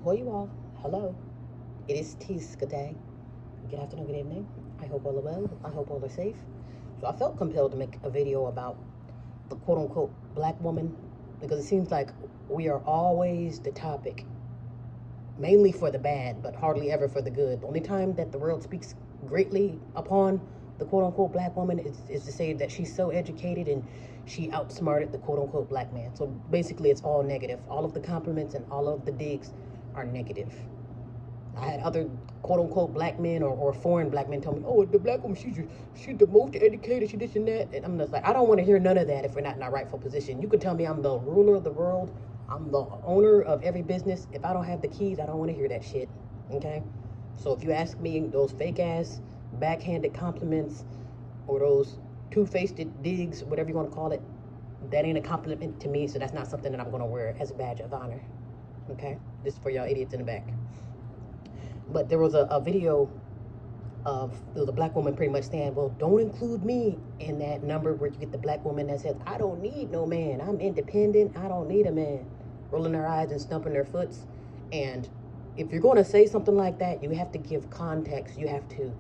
Well, you all, hello. It is Tiska Day. Good afternoon, good evening. I hope all are well. I hope all are safe. So I felt compelled to make a video about the quote unquote black woman because it seems like we are always the topic, mainly for the bad, but hardly ever for the good. The only time that the world speaks greatly upon the quote unquote black woman is to say that she's so educated and she outsmarted the quote unquote black man. So basically, it's all negative. All of the compliments and all of the digs are negative. I had other quote unquote black men or foreign black men tell me, oh, the black woman, she's the most educated, she this and that. And I'm just like, I don't want to hear none of that if we're not in our rightful position. You can tell me I'm the ruler of the world, I'm the owner of every business. If I don't have the keys, I don't want to hear that shit. Okay? So if you ask me those fake ass backhanded compliments or those two-faced digs, whatever you want to call it, that ain't a compliment to me, so that's not something that I'm going to wear as a badge of honor. Okay? This is for y'all idiots in the back. But there was a video of there was a black woman pretty much saying, well, don't include me in that number where you get the black woman that says, I don't need no man. I'm independent. I don't need a man. Rolling their eyes and stumping their foots. And if you're going to say something like that, you have to give context. You have to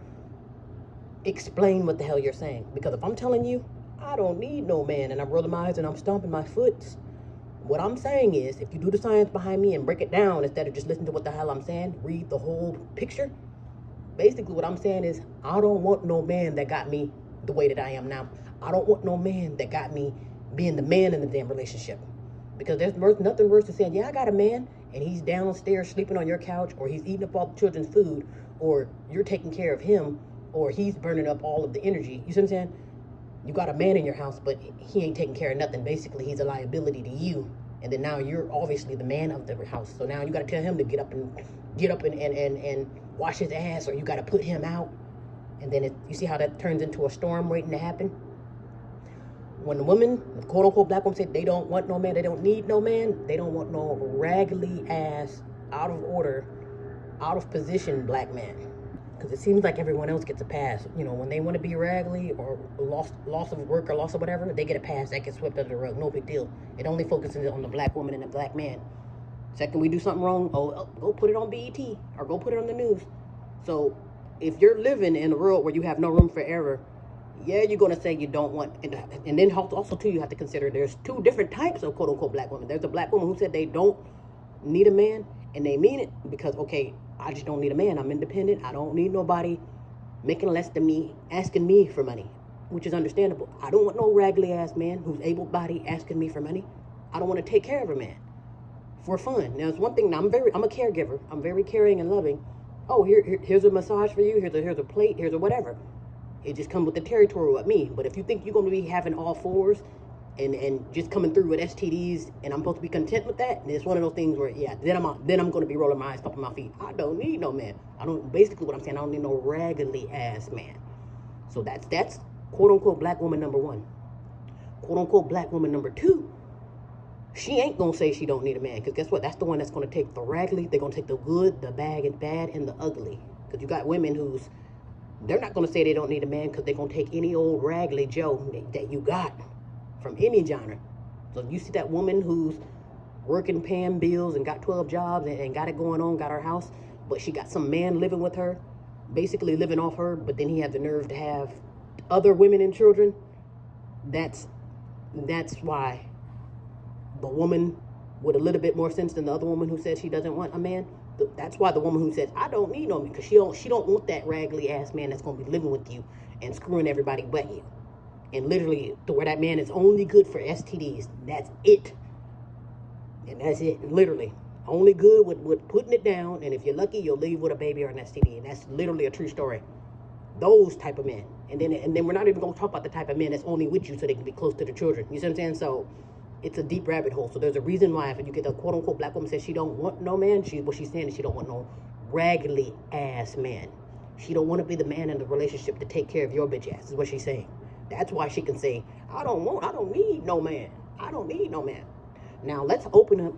explain what the hell you're saying. Because if I'm telling you, I don't need no man, and I'm rolling my eyes and I'm stomping my foots, what I'm saying is, if you do the science behind me and break it down instead of just listening to what the hell I'm saying, read the whole picture. Basically, what I'm saying is, I don't want no man that got me the way that I am now. I don't want no man that got me being the man in the damn relationship. Because there's nothing worse than saying, yeah, I got a man, and he's downstairs sleeping on your couch, or he's eating up all the children's food, or you're taking care of him, or he's burning up all of the energy. You see what I'm saying? You got a man in your house, but he ain't taking care of nothing. Basically, he's a liability to you. And then now you're obviously the man of the house. So now you got to tell him to get up and wash his ass, or you got to put him out. And then you see how that turns into a storm waiting to happen? When the woman, the quote unquote black woman, said they don't want no man, they don't need no man, they don't want no raggedy ass, out of order, out of position black man. Because it seems like everyone else gets a pass. You know, when they want to be raggedy or loss of work or loss of whatever, they get a pass. That gets swept under the rug. No big deal. It only focuses on the black woman and the black man. Second, we do something wrong, go put it on BET or go put it on the news. So if you're living in a world where you have no room for error, yeah, you're going to say you don't want, and then also too, you have to consider there's two different types of quote unquote black women. There's a black woman who said they don't need a man, and they mean it because, okay, I just don't need a man. I'm independent. I don't need nobody making less than me, asking me for money, which is understandable. I don't want no raggedy ass man who's able-bodied asking me for money. I don't want to take care of a man for fun. Now, it's one thing. Now, I'm a caregiver. I'm very caring and loving. Oh, here's a massage for you. Here's a plate. Here's a whatever. It just comes with the territory with me. But if you think you're going to be having all fours and just coming through with STDs, and I'm supposed to be content with that, and it's one of those things where, yeah, then I'm going to be rolling my eyes, stomping my feet. I don't need no man. Basically what I'm saying, I don't need no raggedy ass man. So that's quote unquote black woman number one. Quote unquote black woman number two, she ain't gonna say she don't need a man, because guess what? That's the one that's gonna take the raggedy. They're gonna take the good, the bad, and the ugly. Because you got women they're not gonna say they don't need a man, because they're gonna take any old raggedy Joe that you got from any genre. So you see that woman who's working, paying bills, and got 12 jobs and got it going on, got her house, but she got some man living with her, basically living off her, but then he had the nerve to have other women and children. That's why the woman with a little bit more sense than the other woman who says she doesn't want a man, that's why the woman who says I don't need no man, because she don't want that raggedy ass man that's going to be living with you and screwing everybody but you. And literally, to where that man is only good for STDs. That's it. And that's it. Literally. Only good with putting it down. And if you're lucky, you'll leave with a baby or an STD. And that's literally a true story. Those type of men. And then we're not even going to talk about the type of men that's only with you so they can be close to the children. You see what I'm saying? So it's a deep rabbit hole. So there's a reason why if you get a quote unquote black woman says she don't want no man, what she's saying is she don't want no raggedy ass man. She don't want to be the man in the relationship to take care of your bitch ass, is what she's saying. That's why she can say, I don't need no man. I don't need no man. Now, let's open up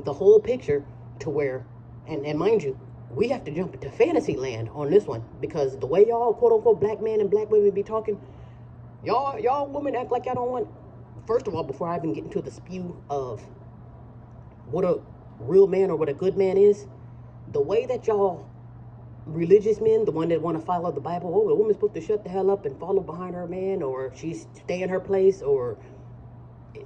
the whole picture to where, and mind you, we have to jump into fantasy land on this one, because the way y'all, quote unquote, black men and black women be talking, y'all women act like y'all don't want, first of all, before I even get into the spew of what a real man or what a good man is, the way that y'all religious men, the one that want to follow the Bible, oh, the woman's supposed to shut the hell up and follow behind her man, or she's stay in her place, or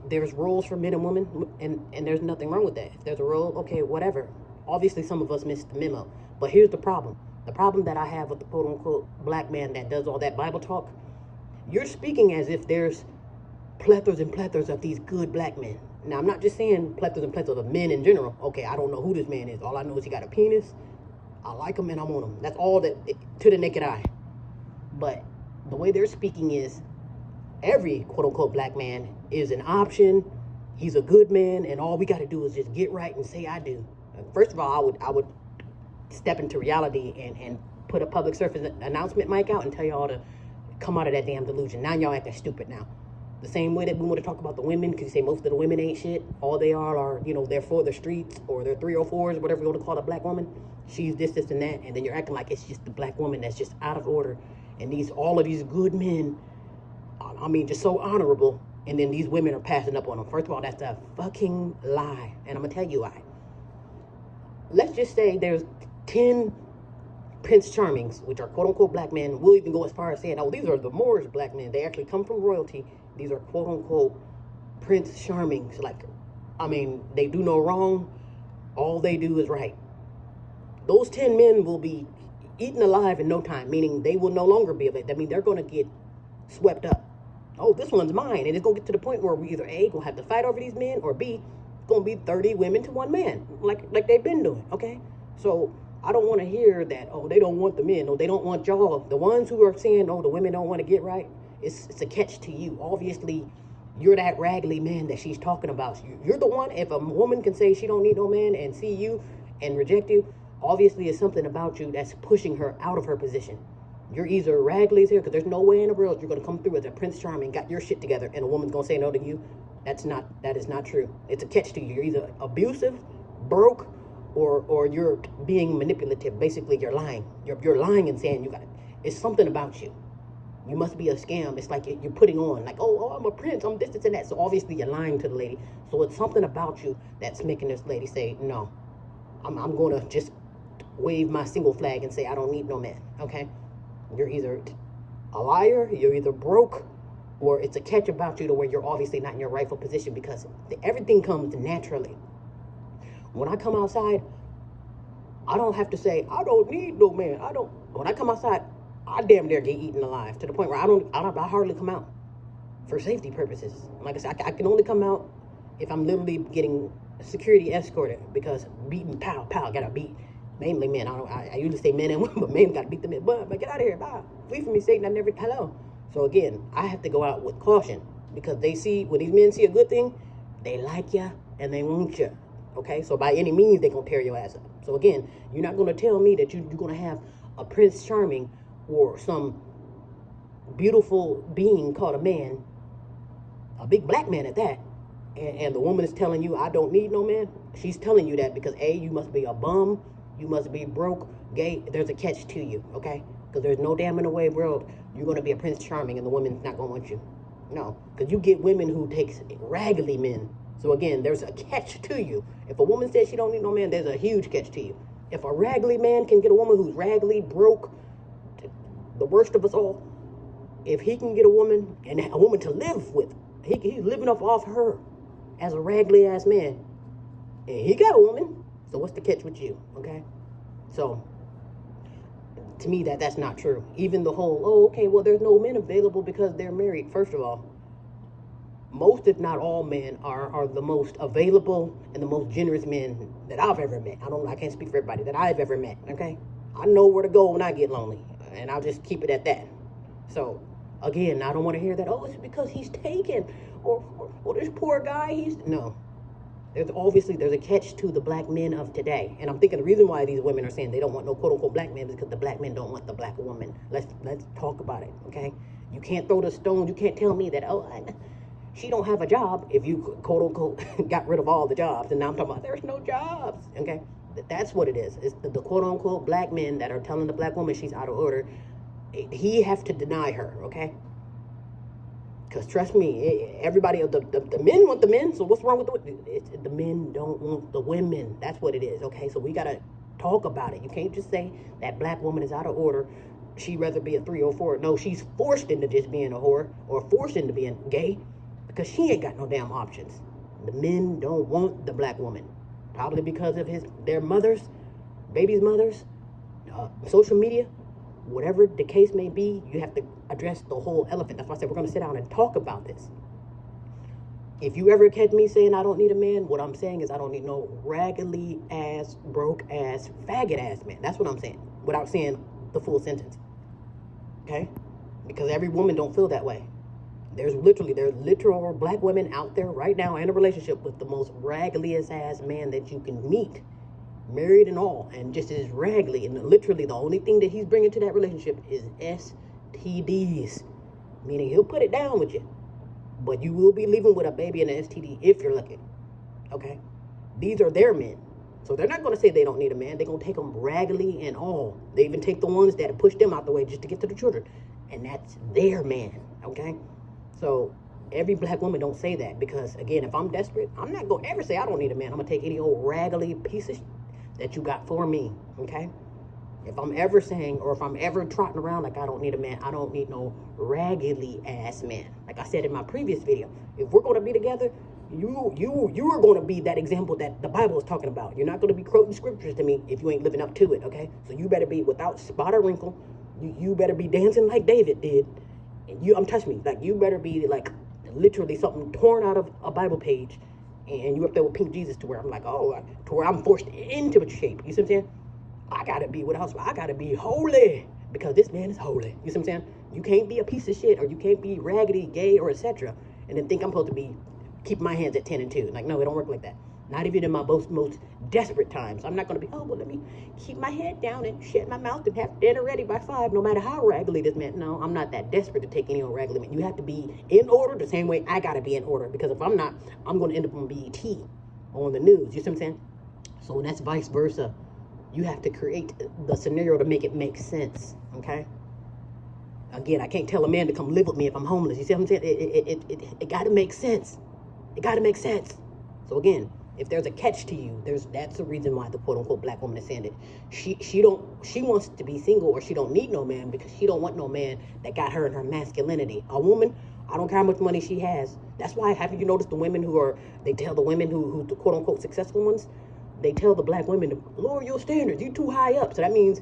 there's roles for men and women, and there's nothing wrong with that. If there's a role, okay, whatever. Obviously, some of us missed the memo. But here's the problem. The problem that I have with the quote-unquote black man that does all that Bible talk, you're speaking as if there's plethoras and plethoras of these good black men. Now, I'm not just saying plethoras and plethoras of men in general. Okay, I don't know who this man is. All I know is he got a penis. I like him and I want him. That's all that, to the naked eye. But the way they're speaking is every quote-unquote black man is an option. He's a good man, and all we got to do is just get right and say I do. First of all, I would step into reality and put a public service announcement mic out and tell y'all to come out of that damn delusion. Now y'all acting stupid now. The same way that we want to talk about the women, because you say most of the women ain't shit. All they are, you know, they're for the streets, or they're 304s, whatever you want to call a black woman. She's this, and that, and then you're acting like it's just the black woman that's just out of order. And all of these good men, I mean, just so honorable, and then these women are passing up on them. First of all, that's a fucking lie, and I'm gonna tell you why. Let's just say there's 10 Prince Charmings, which are quote-unquote black men. We'll even go as far as saying, oh, these are the Moorish black men. They actually come from royalty. These are quote-unquote Prince Charmings. Like, I mean, they do no wrong. All they do is right. Those 10 men will be eaten alive in no time, meaning they will no longer be of it. That means they're going to get swept up. Oh, this one's mine. And it's going to get to the point where we either A, going to have to fight over these men, or B, it's going to be 30 women to one man, like they've been doing, okay? So I don't want to hear that, oh, they don't want the men, or they don't want y'all. The ones who are saying, oh, the women don't want to get right, it's a catch to you. Obviously, you're that raggedy man that she's talking about. You're the one, if a woman can say she don't need no man and see you and reject you, obviously it's something about you that's pushing her out of her position. You're either raggedy as here, because there's no way in the world you're going to come through as a Prince Charming, got your shit together, and a woman's going to say no to you. That is not true. It's a catch to you. You're either abusive, broke, or you're being manipulative. Basically, you're lying. You're lying and saying you got it. It's something about you. You must be a scam. It's like you're putting on, like, oh, I'm a prince, I'm this and that. So obviously you're lying to the lady. So it's something about you that's making this lady say, no, I'm going to just wave my single flag and say I don't need no man, okay? You're either a liar, you're either broke, or it's a catch about you to where you're obviously not in your rightful position, because everything comes naturally. When I come outside, I don't have to say, I don't need no man. When I come outside, I damn near get eaten alive, to the point where I hardly come out for safety purposes. Like I said, I can only come out if I'm literally getting security escorted, because beating, pow, gotta beat mainly men. I usually say men and women, but men gotta beat the men. But get out of here, bye. Flee from me, Satan. Hello. So again, I have to go out with caution, because they see, when these men see a good thing, they like you and they want you. Okay, so by any means, they're going to tear your ass up. So again, you're not going to tell me that you're going to have a Prince Charming or some beautiful being called a man, a big black man at that, and the woman is telling you, I don't need no man. She's telling you that because A, you must be a bum, you must be broke, gay. There's a catch to you, okay? Because there's no damn in the way world you're going to be a Prince Charming and the woman's not going to want you. No, because you get women who takes raggedy men. So again, there's a catch to you. If a woman says she don't need no man, there's a huge catch to you. If a raggedy man can get a woman who's raggedy, broke, the worst of us all, if he can get a woman, and a woman to live with, he's living off her as a raggedy ass man, and he got a woman, so what's the catch with you, okay? So, to me, that's not true. Even the whole, oh, okay, well, there's no men available because they're married. First of all, most, if not all, men are the most available and the most generous men that I've ever met. I can't speak for everybody, that I've ever met, okay? I know where to go when I get lonely, and I'll just keep it at that. So, again, I don't want to hear that, oh, it's because he's taken, or this poor guy, no. There's a catch to the black men of today. And I'm thinking the reason why these women are saying they don't want no quote-unquote black men is because the black men don't want the black woman. Let's talk about it, okay? You can't throw the stones. You can't tell me that, she don't have a job if you quote-unquote got rid of all the jobs. And now I'm talking about there's no jobs, okay? That's what it is. It's the quote-unquote black men that are telling the black woman she's out of order. He have to deny her, okay? Because trust me, everybody, the men want the men. So what's wrong with the men don't want the women. That's what it is. Okay, so we gotta talk about it. You can't just say that black woman is out of order. She'd rather be a 304. No, she's forced into just being a whore or forced into being gay because she ain't got no damn options. The men don't want the black woman, probably because of their mothers, babies' mothers, social media, whatever the case may be. You have to address the whole elephant. That's why I said we're going to sit down and talk about this. If you ever catch me saying I don't need a man, what I'm saying is I don't need no raggedy ass, broke ass, faggot ass man. That's what I'm saying, without saying the full sentence. Okay? Because every woman don't feel that way. There's literal black women out there right now in a relationship with the most raggediest ass man that you can meet, married and all, and just as raggedy, and literally the only thing that he's bringing to that relationship is STDs, meaning he'll put it down with you, but you will be leaving with a baby and an STD if you're lucky. Okay? These are their men. So they're not going to say they don't need a man. They're going to take them raggedy and all. They even take the ones that push them out the way just to get to the children. And that's their man. Okay? So every black woman don't say that because, again, if I'm desperate, I'm not going to ever say I don't need a man. I'm going to take any old raggedy piece of that you got for me. Okay? If I'm ever saying, or if I'm ever trotting around like I don't need a man, I don't need no raggedy ass man. Like I said in my previous video, if we're going to be together, you are going to be that example that the Bible is talking about. You're not going to be quoting scriptures to me if you ain't living up to it, okay? So you better be without spot or wrinkle. You better be dancing like David did. And I'm touching me. Like, you better be like literally something torn out of a Bible page, and you up there with pink Jesus to where I'm like, oh, to where I'm forced into a shape. You see what I'm saying? I gotta be without, I gotta be holy because this man is holy. You see what I'm saying? You can't be a piece of shit, or you can't be raggedy, gay, or etc. and then think I'm supposed to be keep my hands at 10 and 2. Like, no, it don't work like that. Not even in my most desperate times. I'm not going to be, oh, well, let me keep my head down and shut my mouth and have dinner ready by 5, no matter how raggedy this man. No, I'm not that desperate to take any old raggedy man. You have to be in order the same way I got to be in order. Because if I'm not, I'm going to end up on BET, on the news. You see what I'm saying? So that's vice versa. You have to create the scenario to make it make sense. Okay? Again, I can't tell a man to come live with me if I'm homeless. You see what I'm saying? It got to make sense. It got to make sense. So again, if there's a catch to you, that's the reason why the quote unquote black woman is saying it. She wants to be single, or she don't need no man because she don't want no man that got her in her masculinity. A woman, I don't care how much money she has. That's why, haven't you noticed the women they tell the women who the quote unquote successful ones, they tell the black women to lower your standards. You too high up. So that means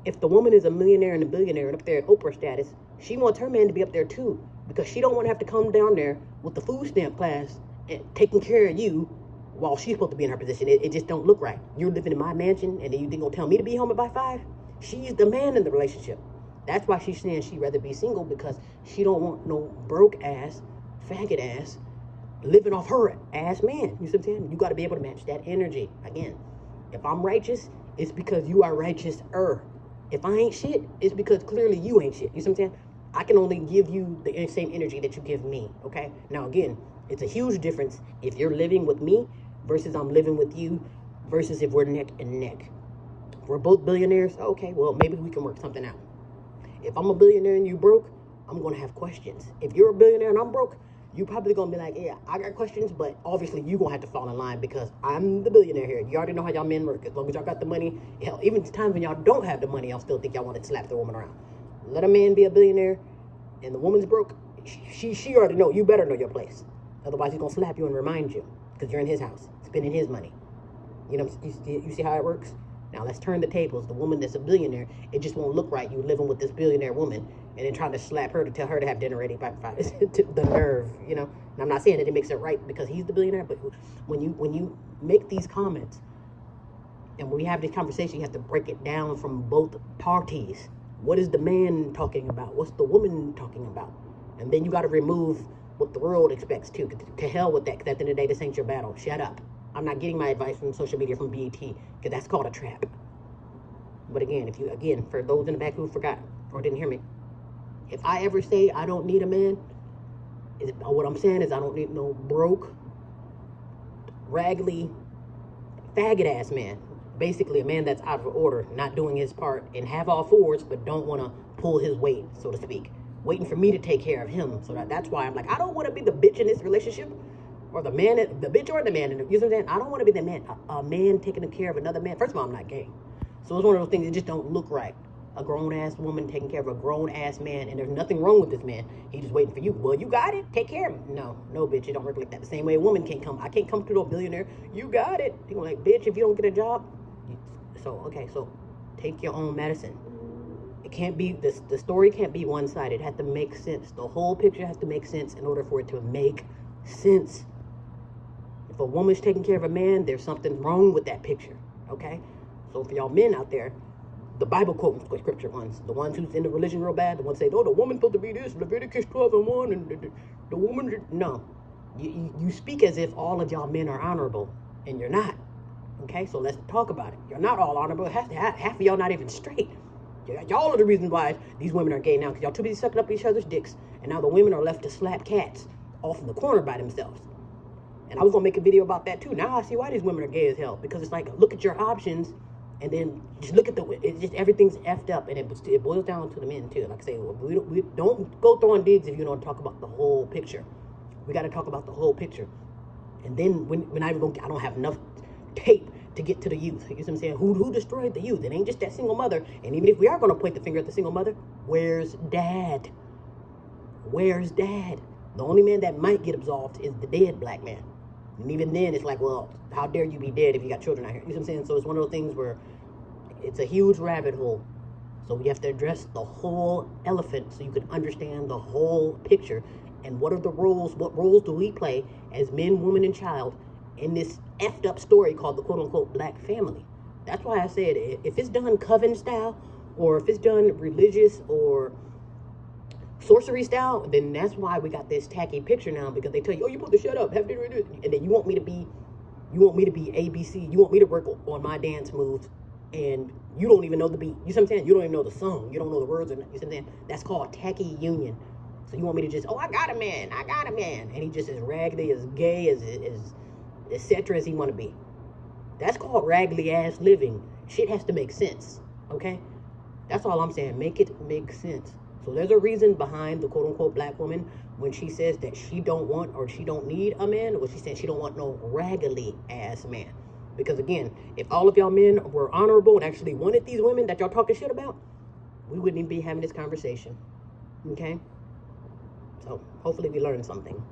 if the woman is a millionaire and a billionaire and up there at Oprah status, she wants her man to be up there too, because she don't want to have to come down there with the food stamp class and taking care of you while she's supposed to be in her position. It just don't look right. You're living in my mansion, and then you think gonna tell me to be home by 5? She's the man in the relationship. That's why she's saying she'd rather be single, because she don't want no broke ass, faggot ass, living off her ass man. You see what I'm saying? You got to be able to match that energy. Again, if I'm righteous, it's because you are righteous-er. If I ain't shit, it's because clearly you ain't shit. You see what I'm saying? I can only give you the same energy that you give me, okay? Now, again, it's a huge difference if you're living with me versus I'm living with you versus if we're neck and neck. If we're both billionaires, okay, well, maybe we can work something out. If I'm a billionaire and you broke, I'm going to have questions. If you're a billionaire and I'm broke, you probably going to be like, yeah, I got questions, but obviously you going to have to fall in line because I'm the billionaire here. You already know how y'all men work. As long as y'all got the money, hell, even times when y'all don't have the money, I'll still think y'all want to slap the woman around. Let a man be a billionaire and the woman's broke, she already know. You better know your place. Otherwise, he's going to slap you and remind you because you're in his house, spending his money. You know, you see how it works? Now, let's turn the tables. The woman that's a billionaire, it just won't look right. You living with this billionaire woman and then trying to slap her to tell her to have dinner ready by 5. The nerve, you know? And I'm not saying that it makes it right because he's the billionaire, but when you make these comments and when we have this conversation, you have to break it down from both parties. What is the man talking about? What's the woman talking about? And then you got to remove what the world expects too. To hell with that, because at the end of the day, this ain't your battle. Shut up. I'm not getting my advice from social media, from BET, because that's called a trap. But again, for those in the back who forgot or didn't hear me, if I ever say I don't need a man, what I'm saying is I don't need no broke, raggedy, faggot-ass man. Basically, a man that's out of order, not doing his part, and have all fours, but don't want to pull his weight, so to speak. waiting for me to take care of him. So that's why I'm like, I don't want to be the bitch in this relationship, or the man, the bitch or the man. You know what I'm saying? I don't want to be the man, a man taking care of another man. First of all, I'm not gay. So it's one of those things that just don't look right. A grown-ass woman taking care of a grown-ass man, and there's nothing wrong with this man. He's just waiting for you. Well, you got it. Take care of him. No, bitch, it don't work like that. The same way a woman can't come. I can't come to a billionaire. You got it. People like, bitch, if you don't get a job. So take your own medicine. It can't be, the story can't be one-sided. It has to make sense. The whole picture has to make sense in order for it to make sense. If a woman's taking care of a man, there's something wrong with that picture, okay? So for y'all men out there, the Bible quoting scripture ones, the ones who's in the religion real bad, the ones say, oh, the woman's supposed to be this, Leviticus 12:1, and the woman, no. You speak as if all of y'all men are honorable, and you're not, okay? So let's talk about it. You're not all honorable. Half of y'all not even straight. Y'all are the reason why these women are gay now, because y'all too busy sucking up each other's dicks, and now the women are left to slap cats off in the corner by themselves. And I was gonna make a video about that too. Now I see why these women are gay as hell, because it's like, look at your options, and then just look at it's just everything's effed up, and it boils down to the men too. Like I say, we don't go throwing digs if you don't talk about the whole picture. We got to talk about the whole picture, and then when I don't have enough tape to get to the youth. You know what I'm saying? Who destroyed the youth? It ain't just that single mother. And even if we are gonna point the finger at the single mother, where's dad? Where's dad? The only man that might get absolved is the dead black man. And even then, it's like, well, how dare you be dead if you got children out here? You know what I'm saying? So it's one of those things where it's a huge rabbit hole. So we have to address the whole elephant so you can understand the whole picture. And what are the roles? What roles do we play as men, woman, and child in this effed up story called the quote-unquote black family? That's why I said, if it's done coven style, or if it's done religious or sorcery style, then that's why we got this tacky picture now, because they tell you, oh, you supposed to shut up, have dinner, and then you want me to be ABC, you want me to work on my dance moves, and you don't even know the beat. You know what I'm saying? You don't even know the song, you don't know the words, you know what I'm saying? That's called tacky union. So you want me to just, oh, I got a man, and he just as raggedy, as gay, as etc. as he want to be. That's called raggedy ass living. Shit has to make sense, okay? That's all I'm saying. Make it make sense. So there's a reason behind the quote-unquote black woman when she says that she don't want or she don't need a man, or she said she don't want no raggedy ass man. Because again, if all of y'all men were honorable and actually wanted these women that y'all talking shit about, we wouldn't even be having this conversation, okay? So hopefully we learned something.